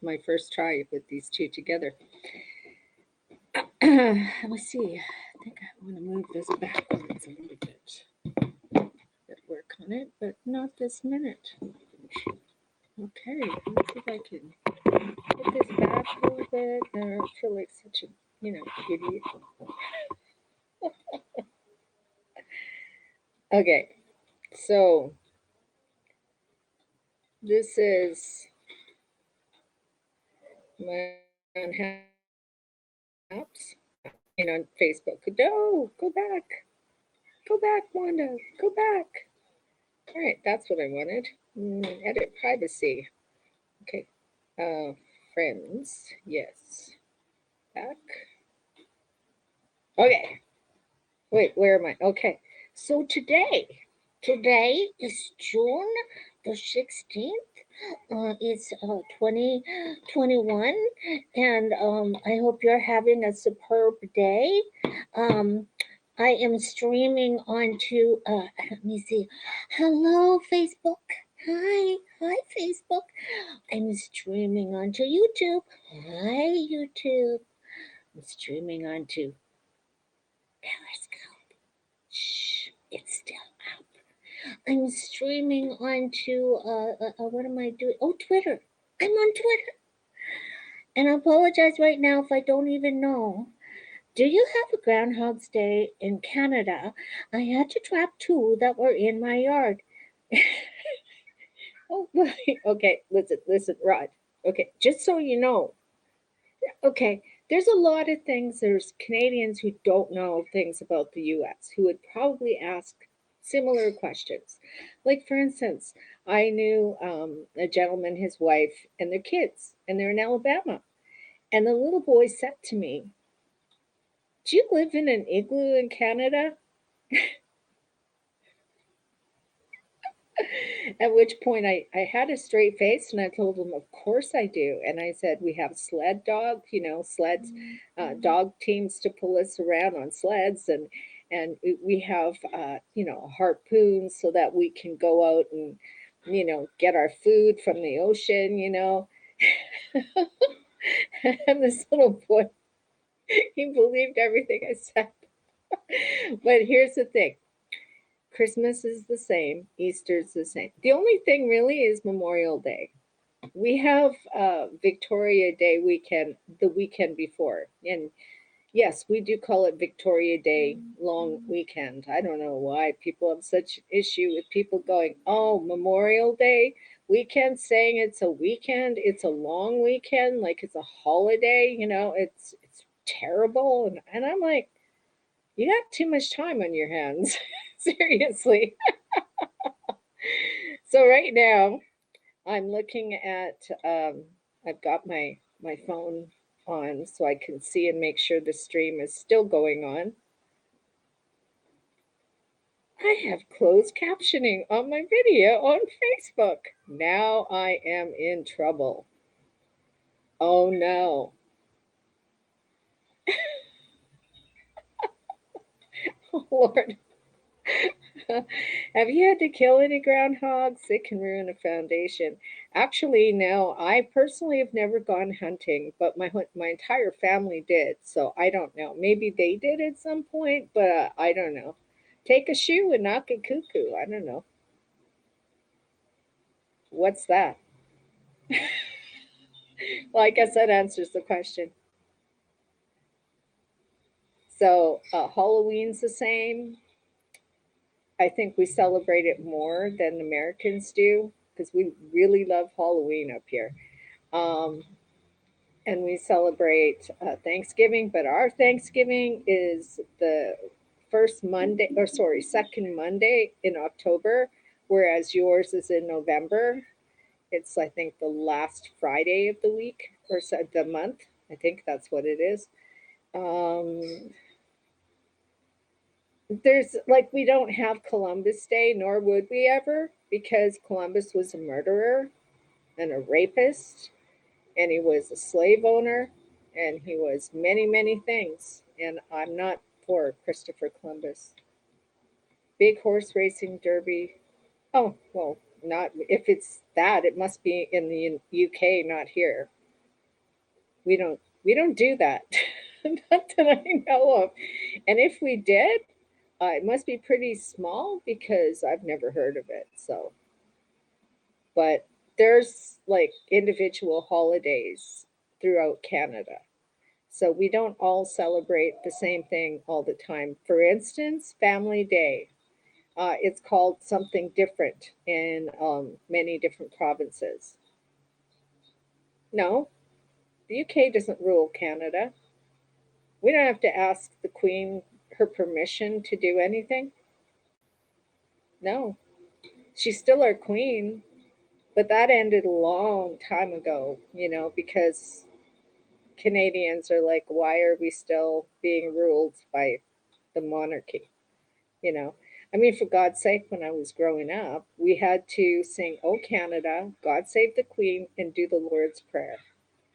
my first try with these two together. Let me see. I think I want to move this backwards a little bit. Work on it, but not this minute. Okay, let's see if I can put this back a little bit. I don't feel like such a, idiot. Okay, so this is my apps on Facebook. No, go back. Go back, Wanda. Go back. All right, that's what I wanted. Edit privacy. Okay. Friends. Yes. Back. Okay. Wait, where am I? Okay. So today is June the 16th. It's 2021, and I hope you're having a superb day. Um, I am streaming onto, let me see. Hello, Facebook. Hi, Facebook. I'm streaming onto YouTube. Hi, YouTube. I'm streaming onto Periscope. Shh, it's still up. I'm streaming onto, what am I doing? Oh, Twitter. I'm on Twitter. And I apologize right now if I don't even know. Do you have a Groundhog's Day in Canada? I had to trap two that were in my yard. Oh, okay, listen, Rod. Okay, just so you know. Okay, there's a lot of things. There's Canadians who don't know things about the US who would probably ask similar questions. Like, for instance, I knew a gentleman, his wife, and their kids, and they're in Alabama. And the little boy said to me, "Do you live in an igloo in Canada?" At which point I had a straight face and I told him, "Of course I do." And I said, "We have sled dog, sleds, dog teams to pull us around on sleds. And we have, harpoons so that we can go out and, get our food from the ocean." And this little boy, he believed everything I said. But here's the thing. Christmas is the same, Easter's the same. The only thing really is Memorial Day. We have Victoria Day weekend the weekend before. And yes, we do call it Victoria Day long weekend. I don't know why people have such issue with people going, "Oh, Memorial Day weekend," saying it's a weekend, it's a long weekend, like it's a holiday, it's terrible. And I'm like, you got too much time on your hands. Seriously. So right now I'm looking at I've got my phone on so I can see and make sure the stream is still going on. I have closed captioning on my video on Facebook. Now I am in trouble. Oh no. Oh Lord. Have you had to kill any groundhogs? It can ruin a foundation. Actually, no. I personally have never gone hunting, but my entire family did. So I don't know. Maybe they did at some point, but I don't know. Take a shoe and knock a cuckoo. I don't know. What's that? Well, I guess that answers the question. So Halloween's the same. I think we celebrate it more than Americans do because we really love Halloween up here. Um, and we celebrate Thanksgiving, but our Thanksgiving is the first Monday, or sorry, second Monday in October, whereas yours is in November. It's, I think, the last Friday of the week or so, the month. I think that's what it is. Um, there's like, we don't have Columbus Day, nor would we ever, because Columbus was a murderer and a rapist, and he was a slave owner, and he was many, many things. And I'm not for Christopher Columbus. Big horse racing derby. Oh, well, not if it's that, it must be in the UK, not here. We don't do that. Not that I know of. And if we did, it must be pretty small because I've never heard of it. So, but there's like individual holidays throughout Canada. So we don't all celebrate the same thing all the time. For instance, Family Day. It's called something different in many different provinces. No, the UK doesn't rule Canada. We don't have to ask the Queen her permission to do anything. No, she's still our Queen, but that ended a long time ago, because Canadians are like, why are we still being ruled by the monarchy? You know, I mean, for God's sake, when I was growing up, we had to sing, "Oh Canada, God Save the Queen," and do the Lord's Prayer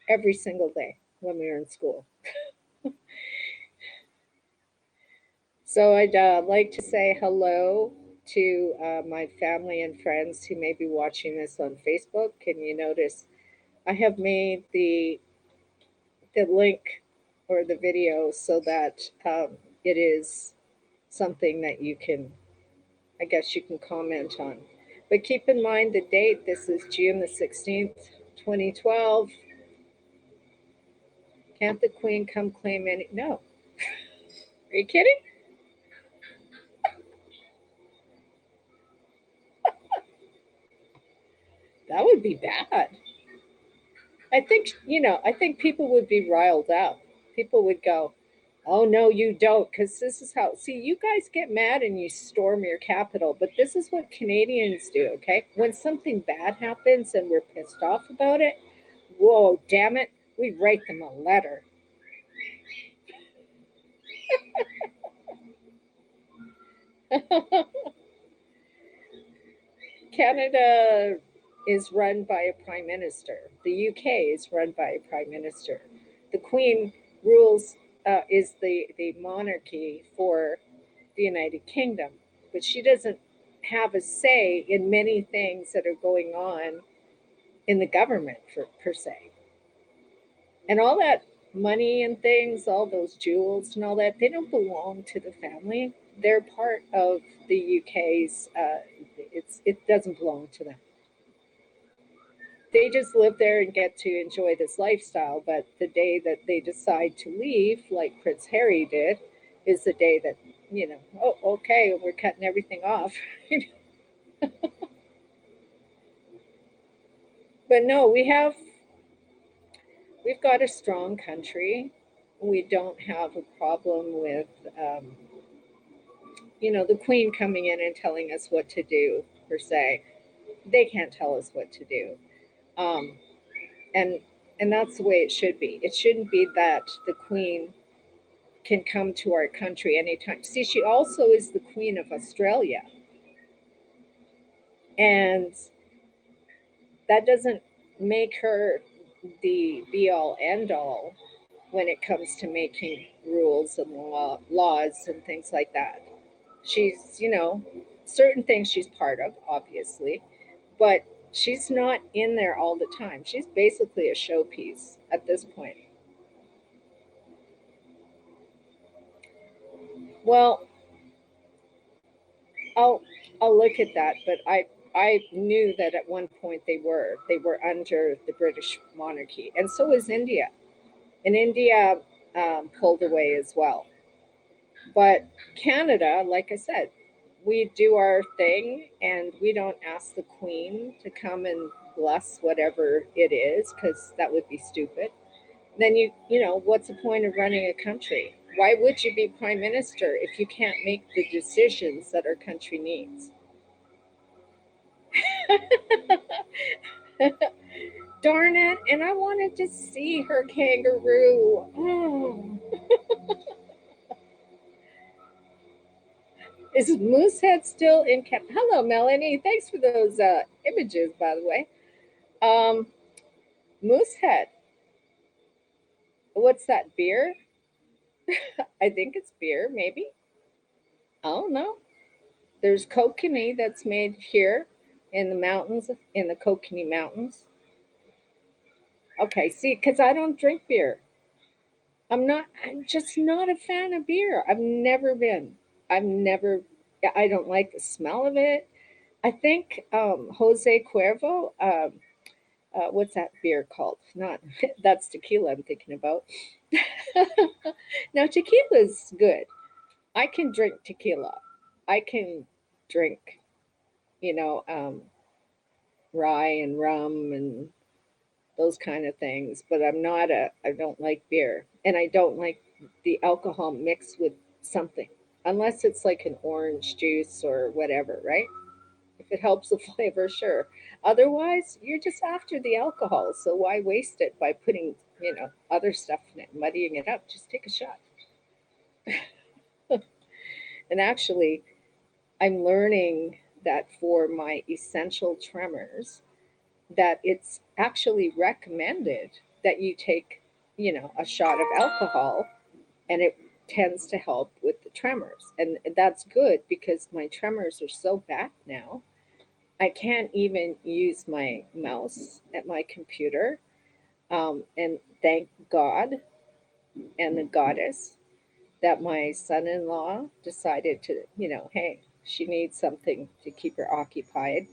every single day when we were in school. So I'd like to say hello to my family and friends who may be watching this on Facebook. Can you notice I have made the link or the video so that it is something that you can, I guess, you can comment on. But keep in mind the date. This is June the 16th, 2012. Can't the Queen come claim any? No. Are you kidding? That would be bad. I think people would be riled up. People would go, "Oh no, you don't," because this is how. See, you guys get mad and you storm your capital, but this is what Canadians do. Okay, when something bad happens and we're pissed off about it, whoa, damn it, we write them a letter. Canada is run by a prime minister. The UK is run by a prime minister. The Queen rules, is the monarchy for the United Kingdom, but she doesn't have a say in many things that are going on in the government per se. And all that money and things, all those jewels and all that, they don't belong to the family. They're part of the UK's. It doesn't belong to them. They just live there and get to enjoy this lifestyle. But the day that they decide to leave, like Prince Harry did, is the day that, oh, okay, we're cutting everything off. But no, we've got a strong country. We don't have a problem with the Queen coming in and telling us what to do per se. They can't tell us what to do. Um, and and that's the way it should be. It shouldn't be that the Queen can come to our country anytime. See, she also is the Queen of Australia, and that doesn't make her the be all end all when it comes to making rules and laws and things like that. She's, certain things she's part of, obviously, but she's not in there all the time. She's basically a showpiece at this point. Well, I'll I'll look at that, but I knew that at one point they were under the British monarchy, and so is India. And India pulled away as well. But Canada, like I said, we do our thing, and we don't ask the Queen to come and bless whatever it is because that would be stupid. Then what's the point of running a country? Why would you be prime minister if you can't make the decisions that our country needs? Darn it! And I wanted to see her kangaroo. Oh, is Moosehead still in camp? Hello, Melanie. Thanks for those images, by the way. Um, Moosehead. What's that? Beer? I think it's beer, maybe. I don't know. There's kokanee that's made here in the mountains, in the Kokanee Mountains. Okay, see, because I don't drink beer. I'm just not a fan of beer. I've never been. I've never, I don't like the smell of it. I think Jose Cuervo, what's that beer called? Not, that's tequila I'm thinking about. Now, tequila's good. I can drink tequila. I can drink, you know, rye and rum and those kind of things, but I don't like beer. And I don't like the alcohol mixed with something, unless it's like an orange juice or whatever, right? If it helps the flavor, sure. Otherwise, you're just after the alcohol. So why waste it by putting, other stuff in it, muddying it up? Just take a shot. And actually, I'm learning that for my essential tremors, that it's actually recommended that you take, a shot of alcohol, and it tends to help with the tremors. And that's good because my tremors are so bad now. I can't even use my mouse at my computer. And thank God and the goddess that my son in law decided to, hey, she needs something to keep her occupied.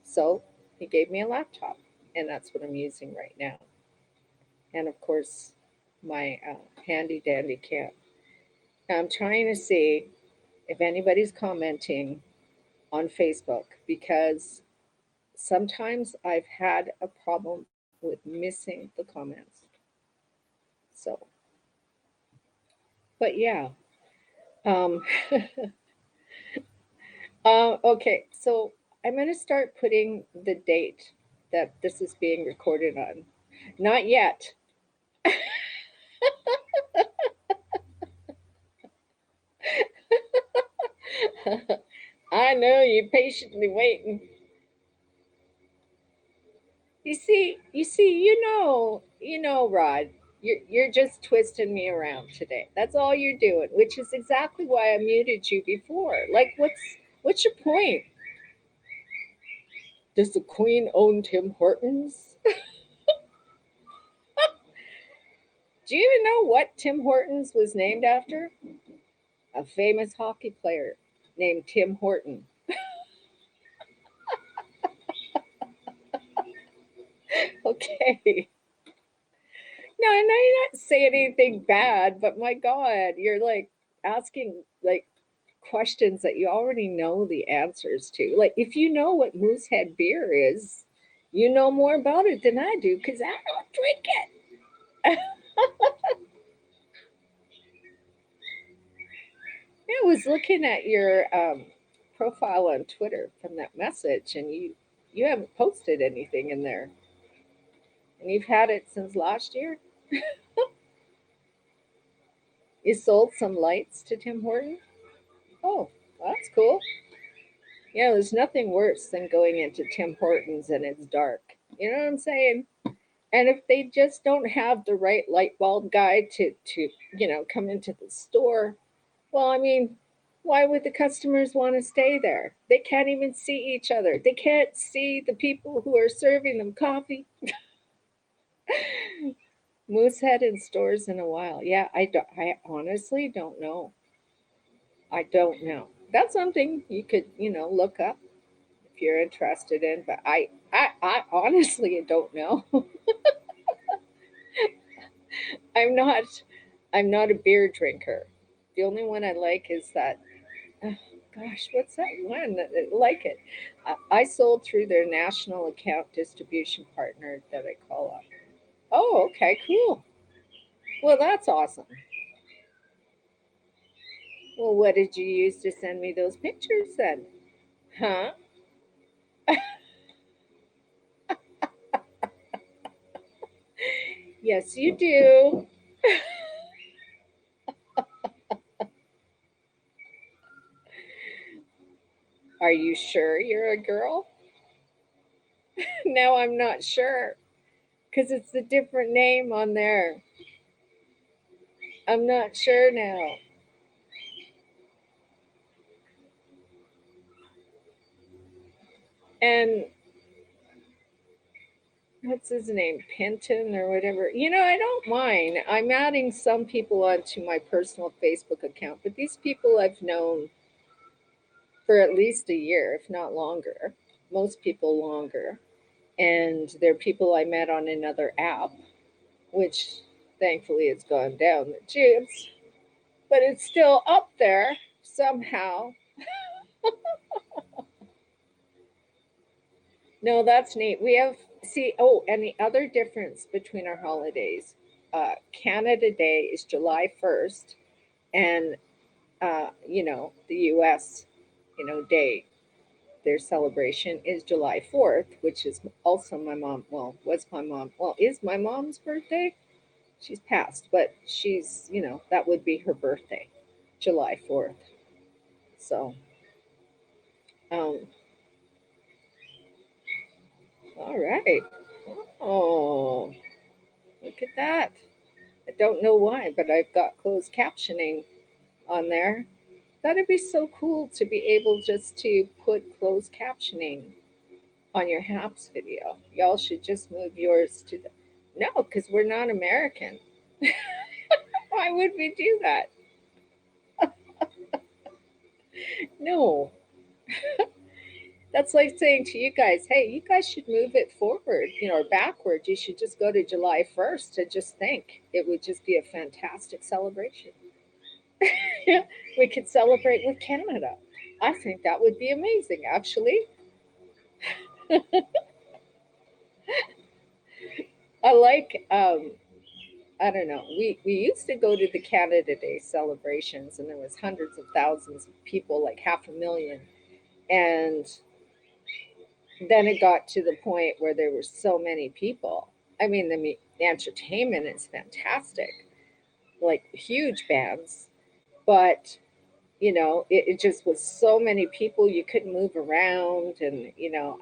So he gave me a laptop, and that's what I'm using right now. And of course, my handy dandy cam. I'm trying to see if anybody's commenting on Facebook because sometimes I've had a problem with missing the comments. So, but yeah. Um, okay, so I'm going to start putting the date that this is being recorded on. Not yet. I know you're patiently waiting. Rod, you're just twisting me around today. That's all you're doing, which is exactly why I muted you before. Like, what's your point? Does the Queen own Tim Hortons? Do you even know what Tim Hortons was named after? A famous hockey player named Tim Horton. Okay. No, I know you're not saying anything bad, but my God, you're like asking like questions that you already know the answers to. Like, if you know what Moosehead beer is, you know more about it than I do because I don't drink it. I was looking at your profile on Twitter from that message, and you haven't posted anything in there, and you've had it since last year. You sold some lights to Tim Horton. Oh, well, that's cool. Yeah, there's nothing worse than going into Tim Hortons and it's dark. You know what I'm saying? And if they just don't have the right light bulb guy to come into the store, well, I mean, why would the customers want to stay there? They can't even see each other. They can't see the people who are serving them coffee. Moosehead in stores in a while. Yeah, I honestly don't know. I don't know. That's something you could, look up if you're interested in, but I honestly don't know. I'm not I'm not a beer drinker. The only one I like is that, oh, gosh, what's that one? I like it. I sold through their national account distribution partner that I call up. Oh, okay, cool. Well, that's awesome. Well, what did you use to send me those pictures then? Huh? Yes, you do. Are you sure you're a girl? No, I'm not sure because it's a different name on there. I'm not sure now. And what's his name, Penton or whatever. I don't mind. I'm adding some people onto my personal Facebook account, but these people I've known for at least a year, if not longer. Most people longer. And they're people I met on another app, which thankfully has gone down the tubes, but it's still up there somehow. No, that's neat. We have, see, oh, and the other difference between our holidays, Canada Day is July 1st, and, the US, day, their celebration is July 4th, which is also my mom, well, was my mom, well, is my mom's birthday. She's passed, but that would be her birthday, July 4th. So, um, all right. Oh, look at that. I don't know why, but I've got closed captioning on there. That'd be so cool to be able just to put closed captioning on your Haps video. Y'all should just move yours to the. No, because we're not American. Why would we do that? No. That's like saying to you guys, hey, you guys should move it forward, or backward. You should just go to July 1st and just think. It would just be a fantastic celebration. We could celebrate with Canada. I think that would be amazing, actually. I like, I don't know. We used to go to the Canada Day celebrations, and there was hundreds of thousands of people, like 500,000. And then it got to the point where there were so many people. I mean, the entertainment is fantastic, like huge bands, but it just was so many people you couldn't move around, and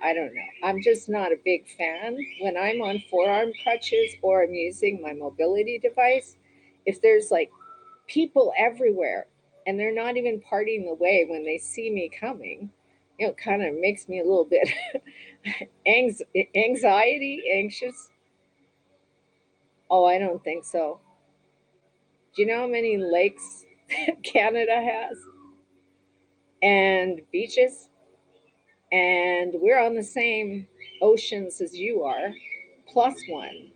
I don't know. I'm just not a big fan when I'm on forearm crutches or I'm using my mobility device. If there's like people everywhere and they're not even parting the way when they see me coming, it kind of makes me a little bit anxiety, anxious. Oh, I don't think so. Do you know how many lakes Canada has and beaches? And we're on the same oceans as you are, plus one,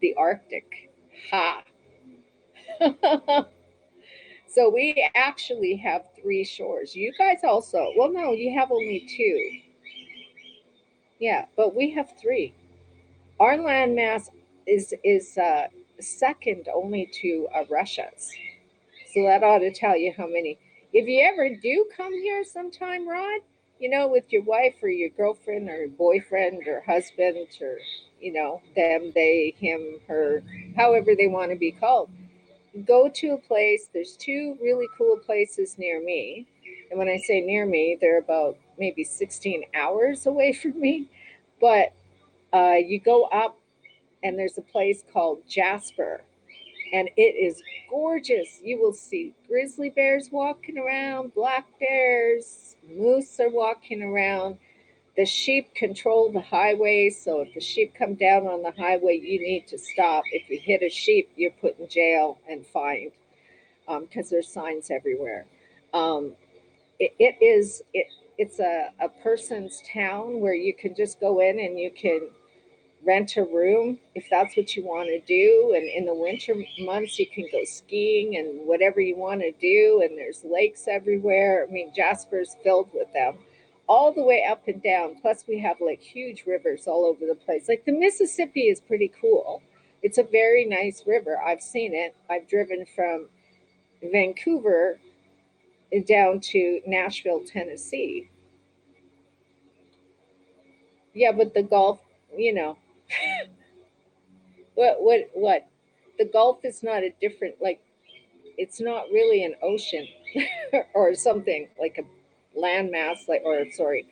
the Arctic. Ha! So we actually have three shores. You guys also, well, no, you have only two. Yeah, but we have three. Our landmass is second only to Russia's. So that ought to tell you how many. If you ever do come here sometime, Rod, with your wife or your girlfriend or boyfriend or husband or, them, they, him, her, however they want to be called, go to a place. There's two really cool places near me. And when I say near me, they're about maybe 16 hours away from me. But you go up, and there's a place called Jasper, and it is gorgeous. You will see grizzly bears walking around, black bears, moose are walking around. The sheep control the highway, so if the sheep come down on the highway, you need to stop. If you hit a sheep, you're put in jail and fined, because there's signs everywhere. Um, it's a person's town where you can just go in and you can rent a room if that's what you want to do. And in the winter months, you can go skiing and whatever you want to do. And there's lakes everywhere. I mean, Jasper's filled with them all the way up and down. Plus, we have like huge rivers all over the place. Like the Mississippi is pretty cool. It's a very nice river. I've seen it. I've driven from Vancouver down to Nashville, Tennessee. Yeah, but the Gulf, you know, what? The Gulf is not a different, like, it's not really an ocean or something like a landmass, like, or sorry,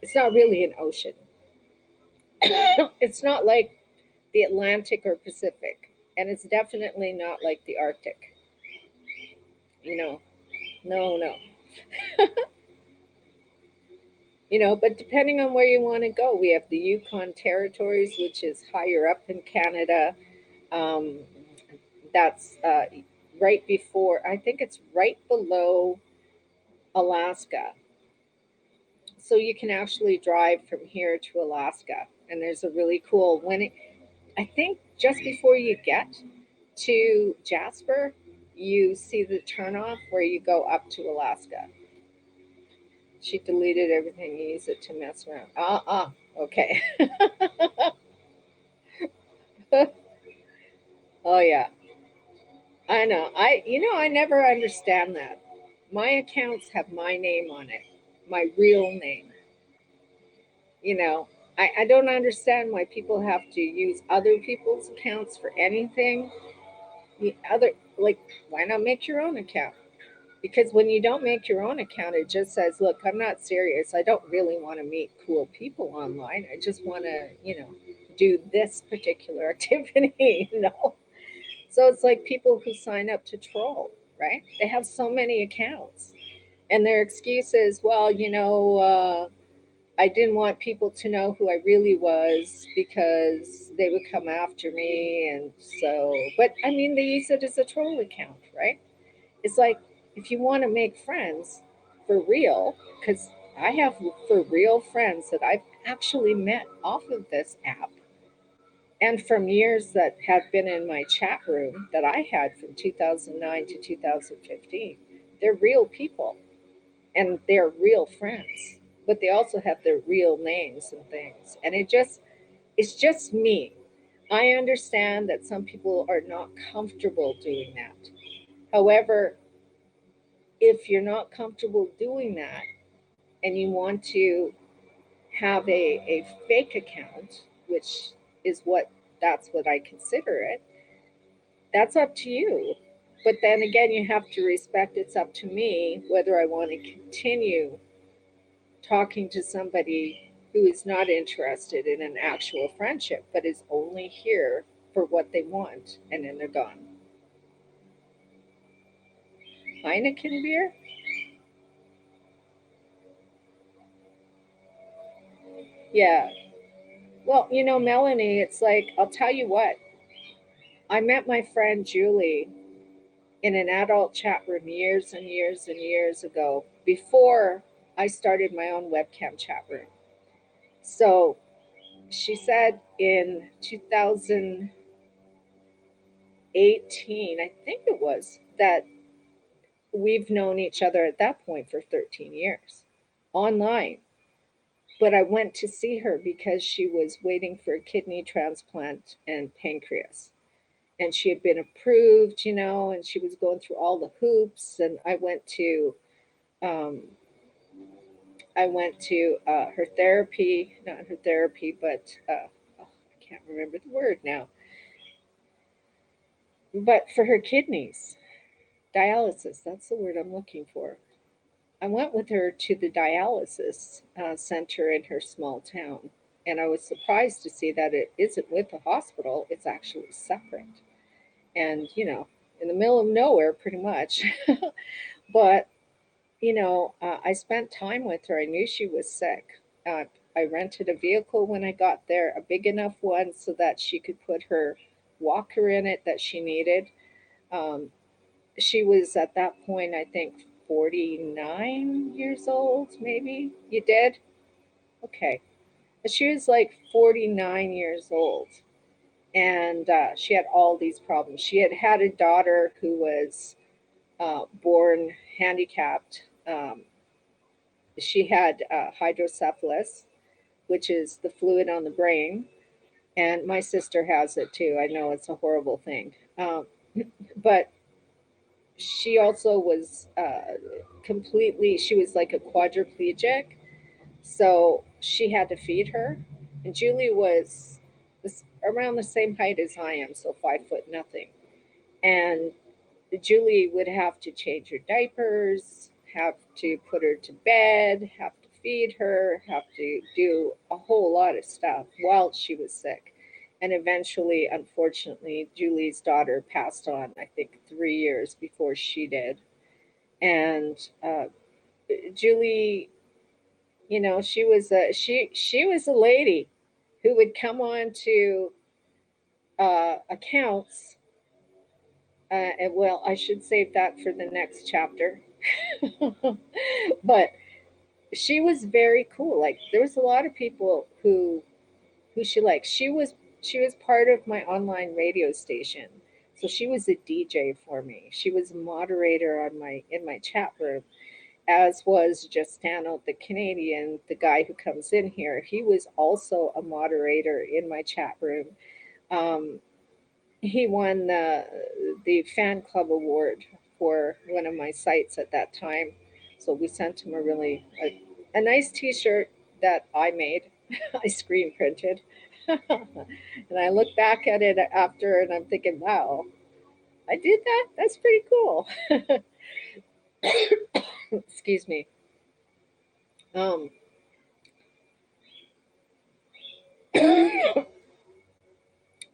it's not really an ocean. It's not like the Atlantic or Pacific, and it's definitely not like the Arctic. You know, no, no. But depending on where you want to go, we have the Yukon Territories, which is higher up in Canada. Um, that's right before, I think it's right below Alaska. So you can actually drive from here to Alaska. And there's a really cool, I think just before you get to Jasper, you see the turnoff where you go up to Alaska. She deleted everything. You use it to mess around. Okay. Oh yeah, I know. I never understand that. My accounts have my name on it, my real name. You know, I don't understand why people have to use other people's accounts for anything. The other, like, why not make your own account? Because when you don't make your own account, it just says, look, I'm not serious. I don't really want to meet cool people online. I just want to, do this particular activity, So it's like people who sign up to troll, right? They have so many accounts. And their excuse is, well, I didn't want people to know who I really was because they would come after me. And so, but I mean, they use it as a troll account, right? It's like if you want to make friends for real, because I have for real friends that I've actually met off of this app and from years that have been in my chat room that I had from 2009 to 2015. They're real people and they're real friends, but they also have their real names and things. And it's just me. I understand that some people are not comfortable doing that. However, if you're not comfortable doing that and you want to have a fake account, which is that's what I consider it, that's up to you. But then again, you have to respect it's up to me whether I want to continue talking to somebody who is not interested in an actual friendship, but is only here for what they want, and then they're gone. Heineken beer? Yeah. Well, Melanie, it's like, I'll tell you what, I met my friend Julie in an adult chat room years and years and years ago before I started my own webcam chat room. So she said in 2018, I think it was, that we've known each other at that point for 13 years online. But I went to see her because she was waiting for a kidney transplant and pancreas. And she had been approved, and she was going through all the hoops. And um, I went to her therapy, not her therapy, but I can't remember the word now, but for her kidneys, dialysis. That's the word I'm looking for. I went with her to the dialysis center in her small town, and I was surprised to see that it isn't with the hospital, it's actually separate. And, in the middle of nowhere, pretty much. But, I spent time with her. I knew she was sick. I rented a vehicle when I got there, a big enough one so that she could put her walker in it that she needed. Um, she was at that point, I think, 49 years old, maybe. You did? Okay. She was like 49 years old. And she had all these problems. She had had a daughter who was born handicapped. She had hydrocephalus, which is the fluid on the brain. And my sister has it too. I know it's a horrible thing. But she also was she was like a quadriplegic. So she had to feed her. And Julie was around the same height as I am, so 5 foot nothing. And Julie would have to change her diapers, have to put her to bed, have to feed her, have to do a whole lot of stuff while she was sick. And eventually, unfortunately, Julie's daughter passed on, I think, 3 years before she did. And Julie You know, she was a lady who would come on to accounts. And well, I should save that for the next chapter. But she was very cool. Like there was a lot of people who she liked. She was part of my online radio station. So she was a DJ for me. She was a moderator on my in my chat room, as was Justano the Canadian, the guy who comes in here. He was also a moderator in my chat room. Um, he won the fan club award for one of my sites at that time. So we sent him a nice T-shirt that I made. I screen printed, and I look back at it after, and I'm thinking, wow, I did that. That's pretty cool. Excuse me. Um,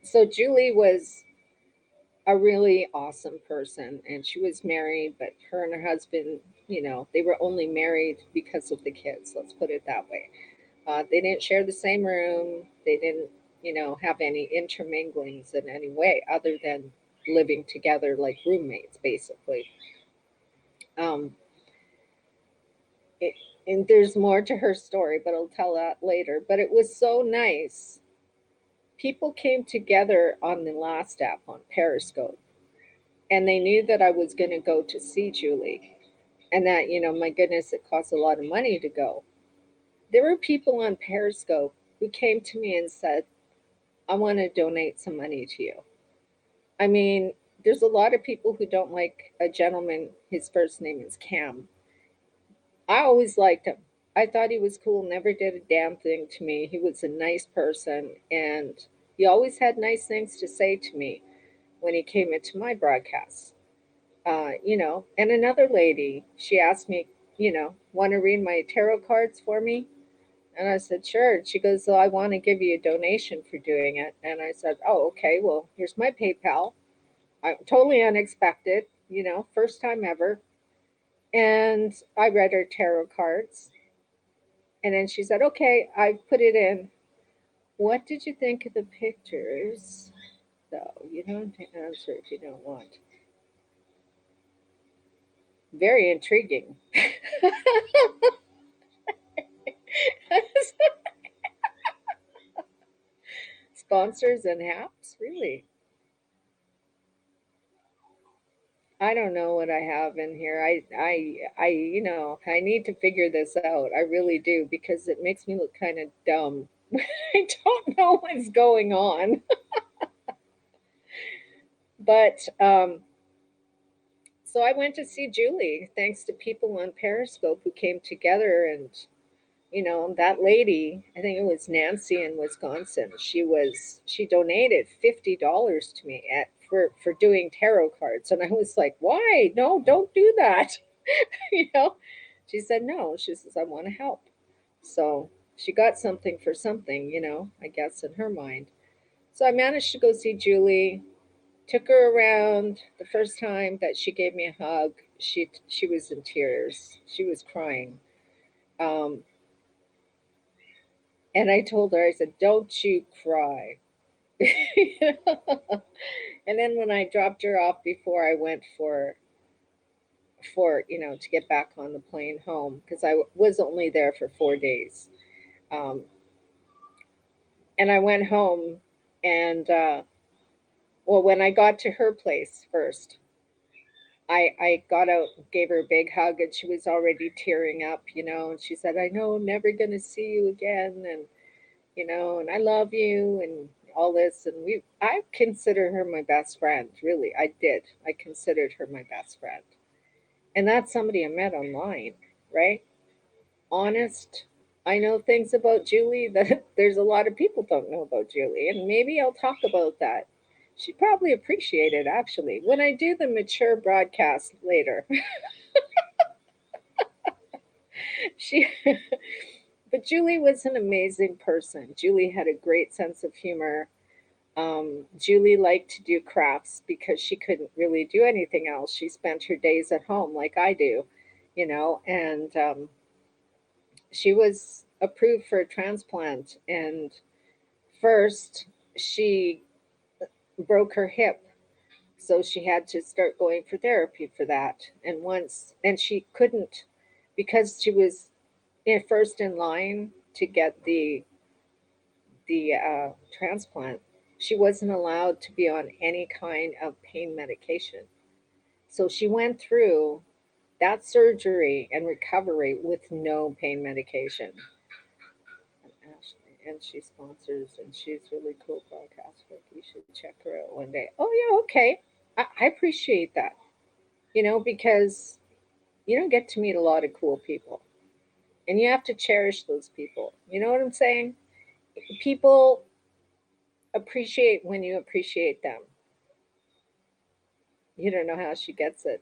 so Julie was a really awesome person, and she was married, but her and her husband, you know, they were only married because of the kids. Let's put it that way. They didn't share the same room. They didn't, you know, have any interminglings in any way other than living together like roommates, basically. Um, it, and there's more to her story, but I'll tell that later. But it was so nice. People came together on the last app on Periscope, and they knew that I was going to go to see Julie, and that, you know, my goodness, it costs a lot of money to go. There were people on Periscope who came to me and said, I want to donate some money to you. I mean, there's a lot of people who don't like a gentleman. His first name is Cam. I always liked him. I thought he was cool, never did a damn thing to me. He was a nice person, and he always had nice things to say to me when he came into my broadcasts. You know, and another lady, she asked me, you know, want to read my tarot cards for me? And I said, sure. And she goes, so I want to give you a donation for doing it. And I said, oh, okay, well, here's my PayPal. I'm totally unexpected, you know, first time ever. And I read her tarot cards. And then she said, okay, I put it in. What did you think of the pictures? So you don't have to answer if you don't want. Very intriguing. Sponsors and apps, really? I don't know what I have in here. You know, I need to figure this out. I really do because it makes me look kind of dumb. I don't know what's going on. But so I went to see Julie thanks to people on Periscope who came together, and you know, that lady, I think it was Nancy in Wisconsin. She donated $50 to me for doing tarot cards, and I was like, "Why? No, don't do that." You know, she said no. She says I want to help. So she got something for something, you know, I guess in her mind. So I managed to go see Julie. Took her around. The first time that she gave me a hug, she was in tears. She was crying. Um, and I told her, I said, "Don't you cry." And then when I dropped her off before I went for you know, to get back on the plane home, because I was only there for 4 days. Um, and I went home, and well, when I got to her place first, I got out, gave her a big hug, and she was already tearing up, you know. And she said, "I know I'm never gonna see you again, and you know, and I love you, and all this." And I consider her my best friend. Really, I did. I considered her my best friend, and that's somebody I met online, right? Honest. I know things about Julie that there's a lot of people don't know about Julie, and maybe I'll talk about that. She'd probably appreciate it actually when I do the mature broadcast later. She, but Julie was an amazing person. Julie had a great sense of humor. Julie liked to do crafts because she couldn't really do anything else. She spent her days at home like I do, you know, and she was approved for a transplant, and first she broke her hip, so she had to start going for therapy for that. And she couldn't, because she was first in line to get the transplant. She wasn't allowed to be on any kind of pain medication. So she went through that surgery and recovery with no pain medication. And she sponsors, and she's really cool broadcaster. You should check her out one day. Oh yeah, okay. I appreciate that. Because you don't get to meet a lot of cool people, and you have to cherish those people. You know what I'm saying? People appreciate when you appreciate them. You don't know how she gets it.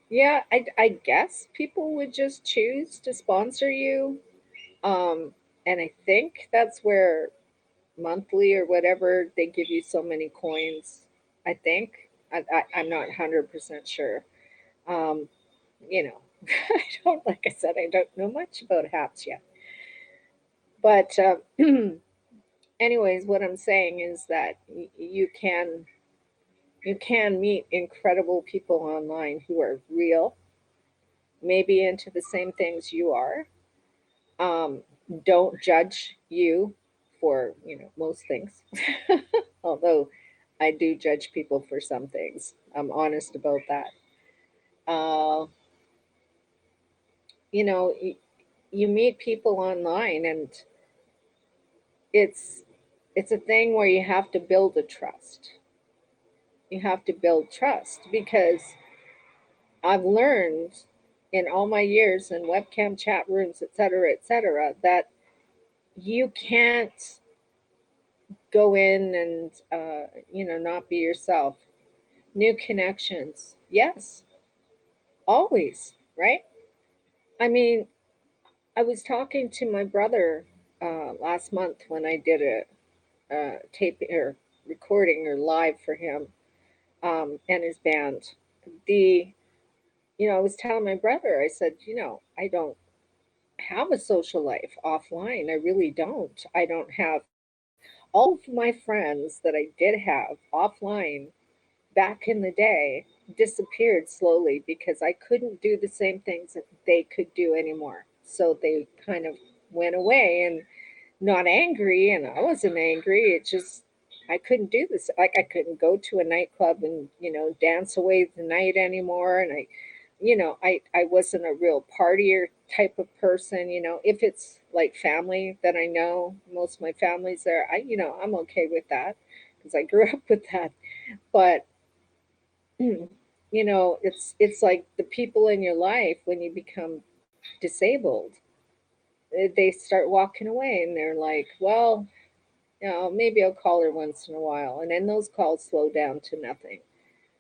Yeah, I guess people would just choose to sponsor you. Um, and I think that's where monthly or whatever they give you so many coins. I think I'm not 100% sure. Um, you know, I don't, like I said, I don't know much about hats yet. But anyways, what I'm saying is that you can meet incredible people online who are real, maybe into the same things you are. Um, don't judge you for most things, although I do judge people for some things. I'm honest about that. Uh, you meet people online, and it's it's a thing where you have to build a trust. You have to build trust because I've learned in all my years in webcam chat rooms, et cetera, that you can't go in and not be yourself. New connections, yes, always, right? I mean, I was talking to my brother last month when I did a tape or recording or live for him and his band. The I was telling my brother, I said, I don't have a social life offline. I really don't. I don't have all of my friends that I did have offline back in the day disappeared slowly because I couldn't do the same things that they could do anymore. So they kind of went away, and not angry, and I wasn't angry. It just I couldn't do this. Like I couldn't go to a nightclub and dance away the night anymore. And I wasn't a real partier type of person. If it's like family that I know, most of my family's there. I'm okay with that because I grew up with that. But it's like the people in your life when you become disabled, they start walking away, and they're like, well, maybe I'll call her once in a while. And then those calls slow down to nothing.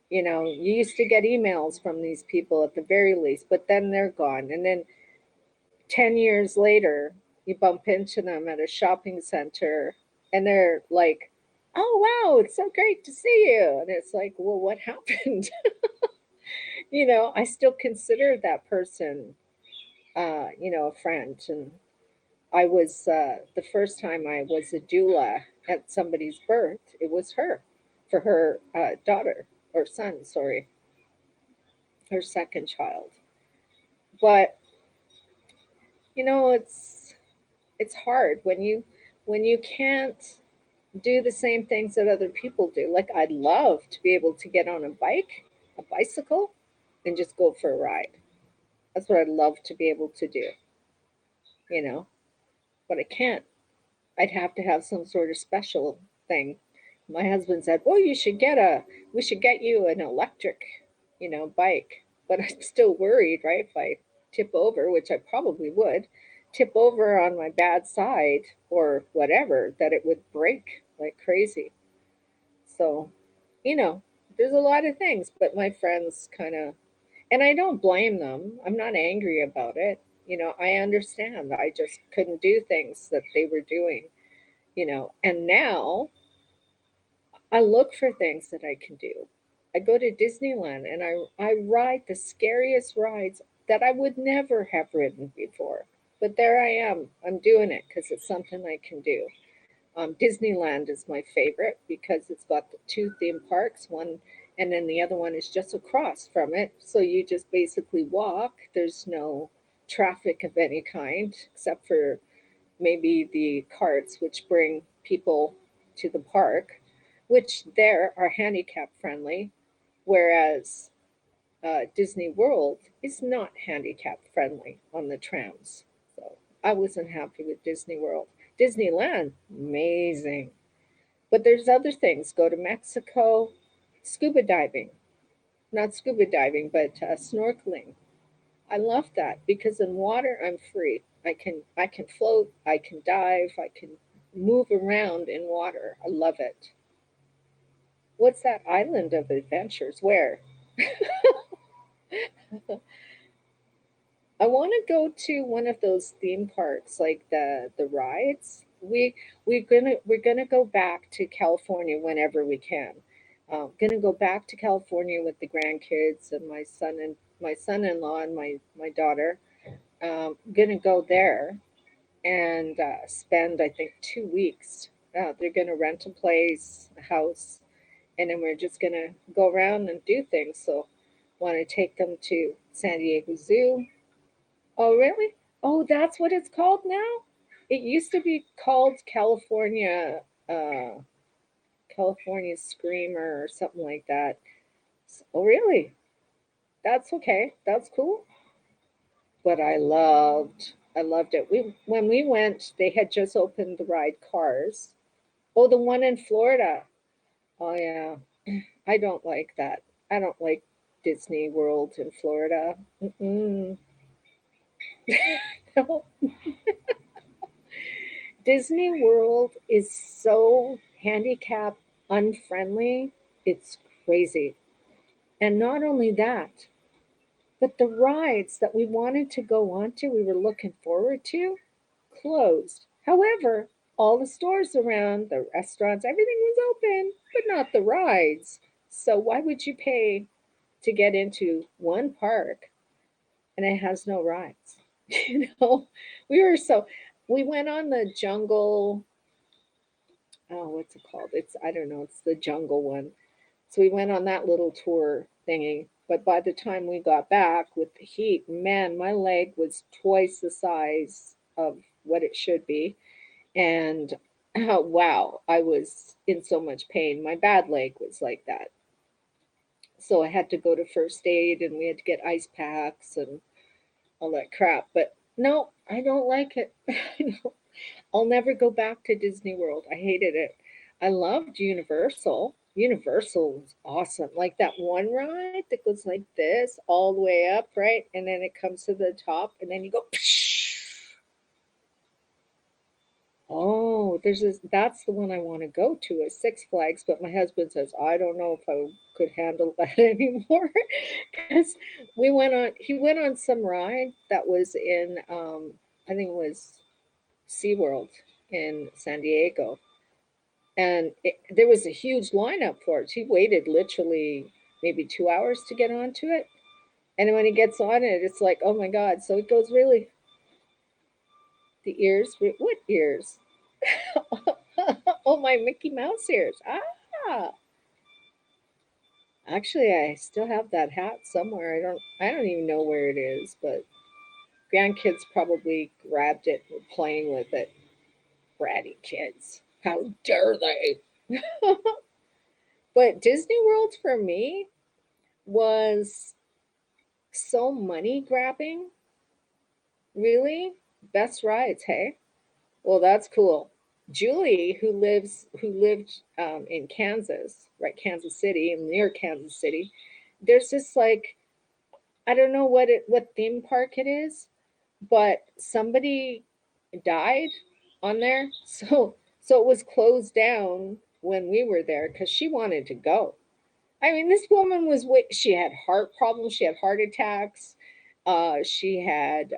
You used to get emails from these people at the very least, but then they're gone. And then 10 years later, you bump into them at a shopping center, and they're like, oh, wow, it's so great to see you. And it's like, well, what happened? I still consider that person, a friend. And I was the first time I was a doula at somebody's birth. It was her, for her daughter or son, sorry, her second child. But it's hard when you can't do the same things that other people do. Like I'd love to be able to get on a bicycle, and just go for a ride. That's what I'd love to be able to do, you know, but I can't. I'd have to have some sort of special thing. My husband said, "Well, we should get you an electric, bike." But I'm still worried, right? If I tip over, which I probably would, tip over on my bad side or whatever, that it would break like crazy. So, you know, there's a lot of things, but my friends kind of, and I don't blame them. I'm not angry about it. I understand. I just couldn't do things that they were doing, and now I look for things that I can do. I go to Disneyland and I ride the scariest rides that I would never have ridden before. But there I am. I'm doing it because it's something I can do. Disneyland is my favorite because it's got the two theme parks, one, and then the other one is just across from it. So you just basically walk. There's no traffic of any kind except for maybe the carts which bring people to the park, which there are handicap friendly, whereas Disney World is not handicap friendly on the trams. So I wasn't happy with Disney World. Disneyland, amazing. But there's other things. Go to Mexico, scuba diving. Not scuba diving, but snorkeling. I love that because in water I'm free. I can float, I can dive, I can move around in water. I love it. What's that island of adventures? Where? I want to go to one of those theme parks, like the rides. We're gonna go back to California whenever we can. Gonna go back to California with the grandkids and my son-in-law and my daughter. Gonna go there and spend I think 2 weeks. They're gonna rent a place, a house, and then we're just gonna go around and do things. So, want to take them to San Diego Zoo. Oh, really? Oh, that's what it's called now? It used to be called California Screamer or something like that. Oh, really? That's okay. That's cool. But I loved it. When we went, they had just opened the ride Cars. Oh, the one in Florida. Oh, yeah. I don't like that. I don't like Disney World in Florida. Mm-mm. No. Disney World is so handicap unfriendly. It's crazy. And not only that, but the rides that we wanted to go on to, we were looking forward to, closed. However, all the stores around, the restaurants, everything was open, but not the rides. So why would you pay to get into one park and it has no rides? You know, we were so we went on the jungle, oh, what's it called? It's I don't know. It's the jungle one. So we went on that little tour thingy. But by the time we got back with the heat, man, my leg was twice the size of what it should be, and wow, I was in so much pain. My bad leg was like that. So I had to go to first aid, and we had to get ice packs and all that crap. But no, I don't like it. I'll never go back to Disney World. I hated it. I loved Universal. Universal was awesome. Like that one ride that goes like this all the way up, right? And then it comes to the top, and then you go. Oh, that's the one I want to go to is Six Flags, but my husband says I don't know if I could handle that anymore because he went on some ride that was in I think it was SeaWorld in San Diego, and there was a huge lineup for it. He waited literally maybe 2 hours to get onto it, and then when he gets on it, it's like, oh my god! So it goes really the ears. What ears? Oh, my Mickey Mouse ears. Ah, actually, I still have that hat somewhere. I don't even know where it is, but grandkids probably grabbed it and were playing with it. Bratty kids. How dare they? But Disney World for me was so money grabbing. Really? Best rides, hey? Well, that's cool. Julie, who lived in Kansas, right, Kansas City, and near Kansas City, there's this like I don't know what theme park it is, but somebody died on there, so it was closed down when we were there because she wanted to go. I mean, this woman she had heart problems, she had heart attacks. She had,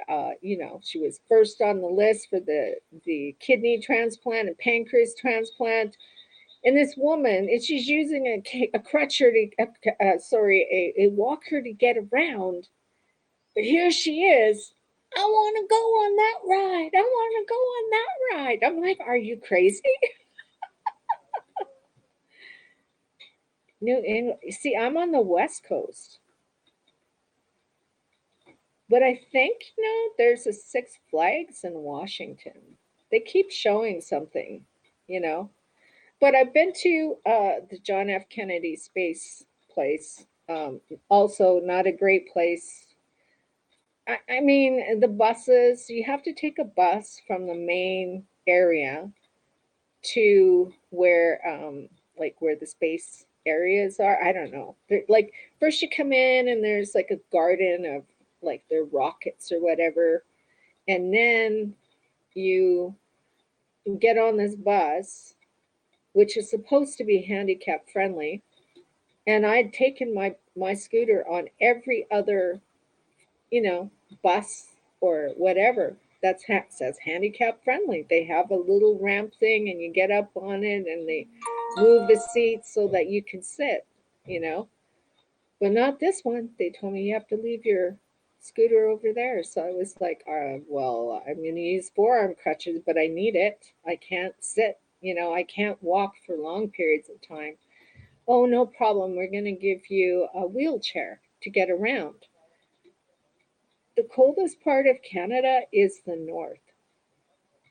she was first on the list for the kidney transplant and pancreas transplant. And this woman, and she's using a crutcher a walker to get around. But here she is. I want to go on that ride. I want to go on that ride. I'm like, are you crazy? New England. See, I'm on the West Coast. But I think, there's a Six Flags in Washington. They keep showing something, you know. But I've been to the John F. Kennedy Space Place. Also, not a great place. I mean, the buses, you have to take a bus from the main area to where, like, where the space areas are. I don't know. Like, first you come in and there's like a garden of like their rockets or whatever. And then you get on this bus, which is supposed to be handicap friendly. And I'd taken my scooter on every other, you know, bus or whatever says handicap friendly. They have a little ramp thing and you get up on it and they move the seats so that you can sit, you know. But not this one. They told me you have to leave your scooter over there. So I was like, well, I'm going to use forearm crutches, but I need it. I can't sit, I can't walk for long periods of time. Oh, no problem. We're going to give you a wheelchair to get around. The coldest part of Canada is the north,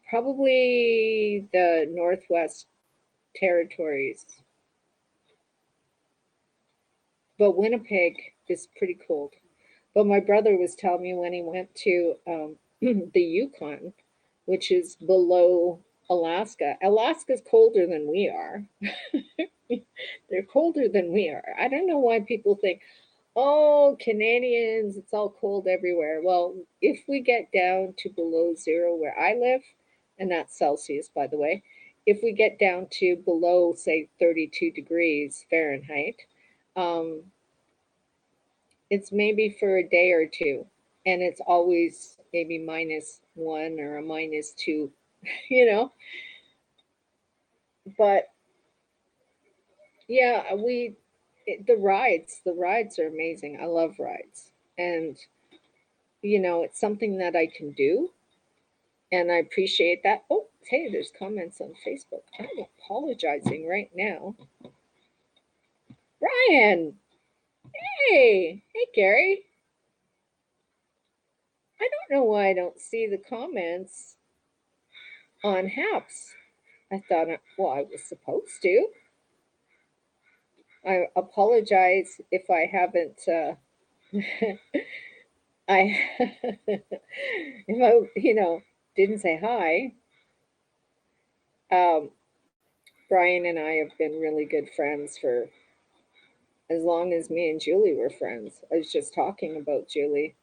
probably the Northwest Territories. But Winnipeg is pretty cold. But my brother was telling me when he went to the Yukon, which is below Alaska. Alaska's colder than we are. They're colder than we are. I don't know why people think, oh, Canadians, it's all cold everywhere. Well, if we get down to below zero where I live, and that's Celsius, by the way, if we get down to below, say, 32 degrees Fahrenheit, um, it's maybe for a day or two. And it's always maybe -1 or a -2, you know? But yeah, the rides are amazing. I love rides. And, it's something that I can do and I appreciate that. Oh, hey, there's comments on Facebook. I'm apologizing right now. Brian, hey, Gary. I don't know why I don't see the comments on Haps. I thought, well, I was supposed to. I apologize if I haven't. I if I didn't say hi. Um, Brian and I have been really good friends for as long as me and Julie were friends. I was just talking about Julie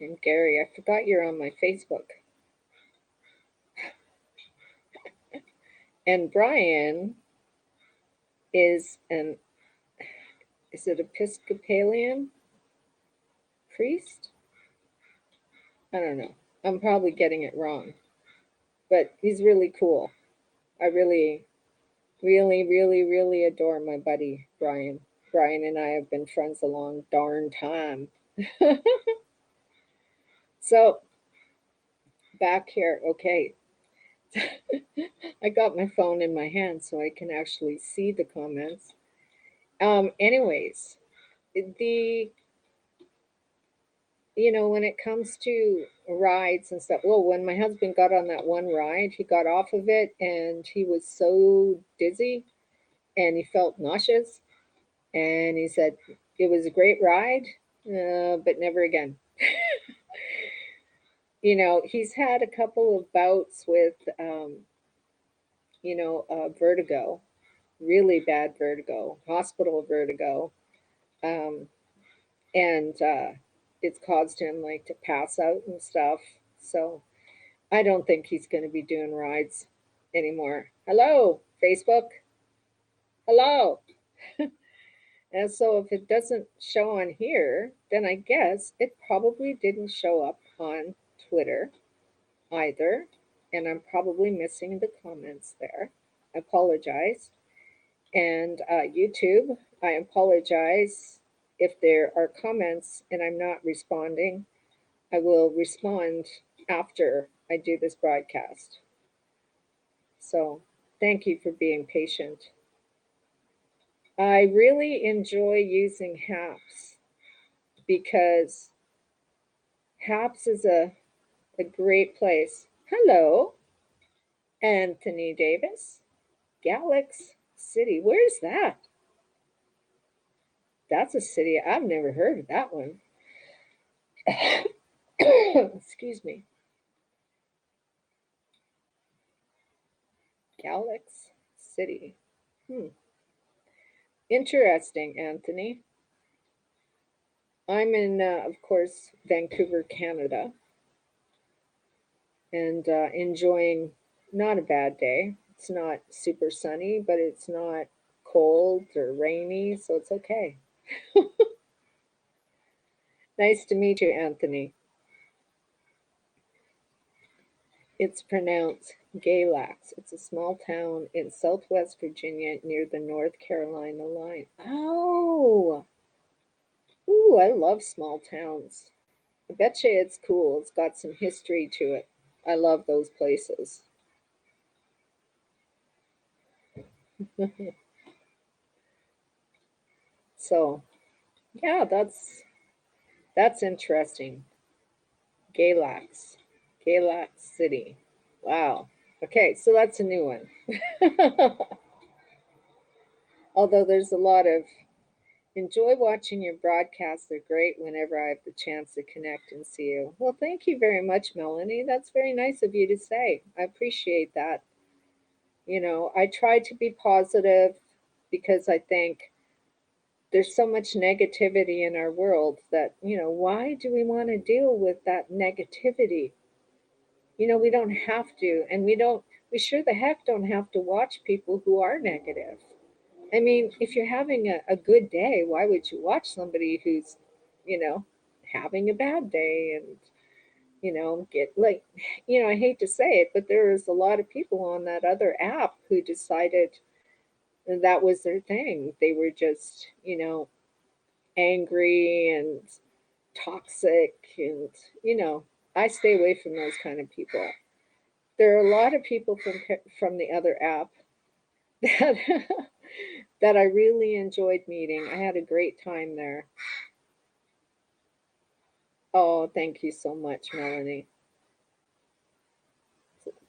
and Gary. I forgot you're on my Facebook. And Brian is it Episcopalian priest? I don't know. I'm probably getting it wrong, but he's really cool. I really, really, really, really adore my buddy Brian. Brian and I have been friends a long darn time. So back here, okay. I got my phone in my hand so I can actually see the comments. Anyways, the when it comes to rides and stuff, well, when my husband got on that one ride, he got off of it and he was so dizzy and he felt nauseous. And he said, it was a great ride, but never again. He's had a couple of bouts with, vertigo, really bad vertigo, hospital vertigo. Um, and it's caused him like to pass out and stuff. So I don't think he's going to be doing rides anymore. Hello, Facebook. Hello. And so if it doesn't show on here, then I guess it probably didn't show up on Twitter either. and I'm probably missing the comments there. I apologize. And YouTube, I apologize if there are comments and I'm not responding. I will respond after I do this broadcast. So thank you for being patient. I really enjoy using HAPS because HAPS is a great place. Hello, Anthony Davis, Galax City. Where's that? That's a city I've never heard of that one. Excuse me. Galax City. Interesting, Anthony. I'm in, of course, Vancouver, Canada, and enjoying not a bad day. It's not super sunny, but it's not cold or rainy, so it's okay. Nice to meet you, Anthony. It's pronounced Galax. It's a small town in southwest Virginia near the North Carolina line. Oh, ooh, I love small towns. I bet you it's cool. It's got some history to it. I love those places. So, yeah, that's interesting. Galax. Galax City. Wow. Okay, so that's a new one. Although there's a lot of enjoy watching your broadcasts. They're great whenever I have the chance to connect and see you. Well, thank you very much, Melanie. That's very nice of you to say. I appreciate that. I try to be positive because I think there's so much negativity in our world that, why do we want to deal with that negativity? We don't have to, and we sure the heck don't have to watch people who are negative. I mean, if you're having a good day, why would you watch somebody who's, you know, having a bad day and, get like, I hate to say it, but there's a lot of people on that other app who decided that was their thing. They were just, angry and toxic and, you know, I stay away from those kind of people. There are a lot of people from the other app that that I really enjoyed meeting. I had a great time there. Oh, thank you so much, Melanie.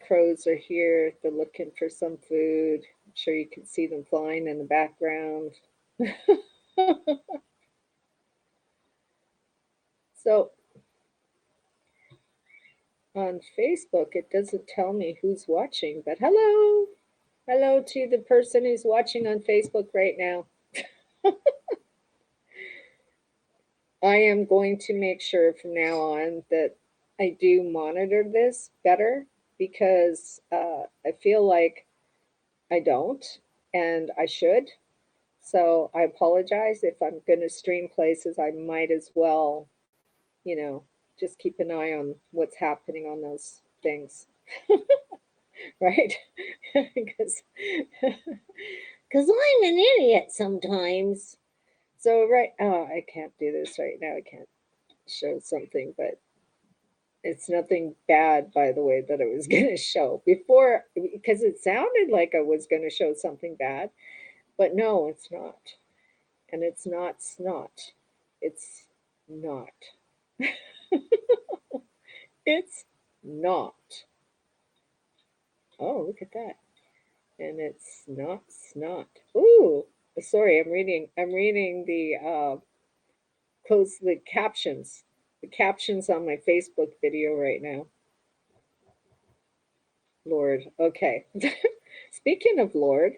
Crows are here. They're looking for some food. I'm sure you can see them flying in the background. So on Facebook, it doesn't tell me who's watching, but hello. Hello to the person who's watching on Facebook right now. I am going to make sure from now on that I do monitor this better because I feel like I don't and I should. So I apologize if I'm going to stream places. I might as well, you know, just keep an eye on what's happening on those things, right? Because I'm an idiot sometimes. So right, oh, I can't do this right now. I can't show something, but it's nothing bad, by the way, that I was going to show before because it sounded like I was going to show something bad, but no, it's not. And it's not snot. It's not. It's not. Oh, look at that. And it's not snot. Ooh, sorry, I'm reading the close the captions. The captions on my Facebook video right now. Lord. Okay. Speaking of Lord,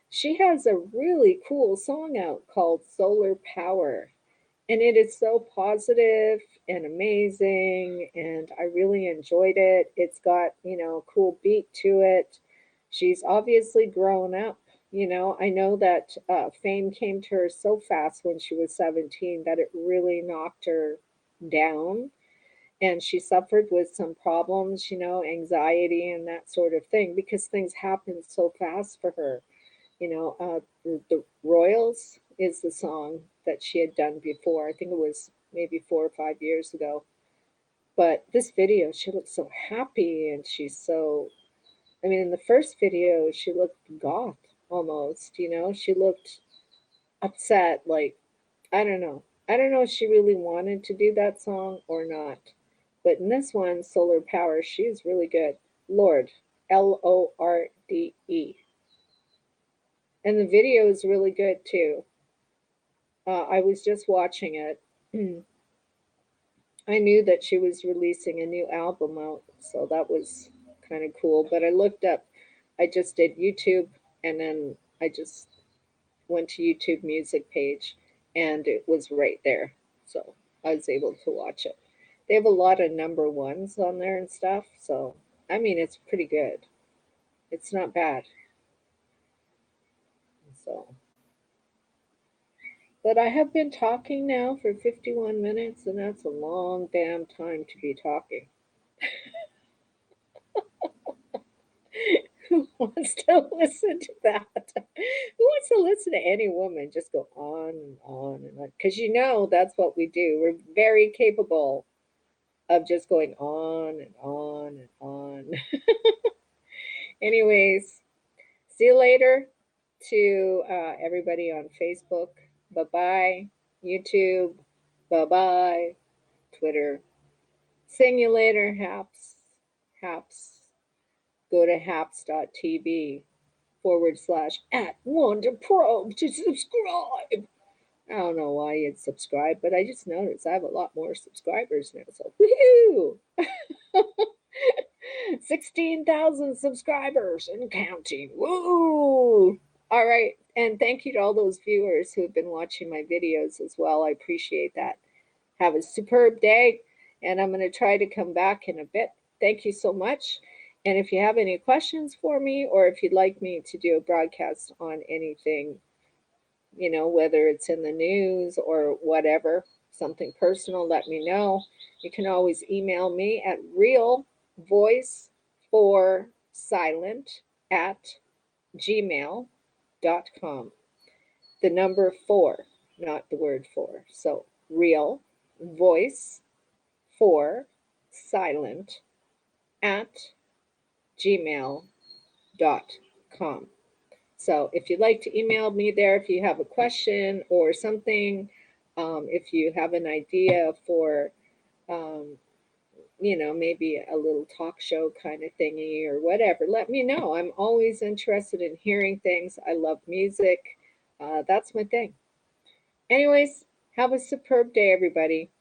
she has a really cool song out called Solar Power. And it is so positive and amazing. And I really enjoyed it. It's got, a cool beat to it. She's obviously grown up. I know that fame came to her so fast when she was 17 that it really knocked her down And she suffered with some problems, anxiety and that sort of thing, because things happened so fast for her. The Royals is the song that she had done before. I think it was maybe 4 or 5 years ago. But this video, she looks so happy, and she's so, I mean, in the first video, she looked goth almost, she looked upset. Like, I don't know. I don't know if she really wanted to do that song or not. But in this one, Solar Power, she's really good. Lorde, Lorde. And the video is really good too. I was just watching it. I knew that she was releasing a new album out, so that was kind of cool. But I looked up, I just did YouTube, and then I just went to YouTube music page, and it was right there. So I was able to watch it. They have a lot of number ones on there and stuff. So, I mean, it's pretty good. It's not bad. So, but I have been talking now for 51 minutes, and that's a long damn time to be talking. Who wants to listen to that? Who wants to listen to any woman just go on and on and on? Because that's what we do. We're very capable of just going on and on and on. Anyways, see you later to everybody on Facebook. Bye bye. YouTube. Bye bye. Twitter. Sing you later, Haps. Haps. Go to haps.tv/@WandaProbe to subscribe. I don't know why you'd subscribe, but I just noticed I have a lot more subscribers now. So, woohoo! 16,000 subscribers and counting. Woo! All right. And thank you to all those viewers who have been watching my videos as well. I appreciate that. Have a superb day. And I'm going to try to come back in a bit. Thank you so much. And if you have any questions for me, or if you'd like me to do a broadcast on anything, whether it's in the news or whatever, something personal, let me know. You can always email me at realvoiceforsilent@gmail.com. The number 4, not the word for. So real voice for silent at gmail.com. So if you'd like to email me there, if you have a question or something, if you have an idea for, maybe a little talk show kind of thingy or whatever, let me know. I'm always interested in hearing things. I love music. That's my thing. Anyways, have a superb day, everybody.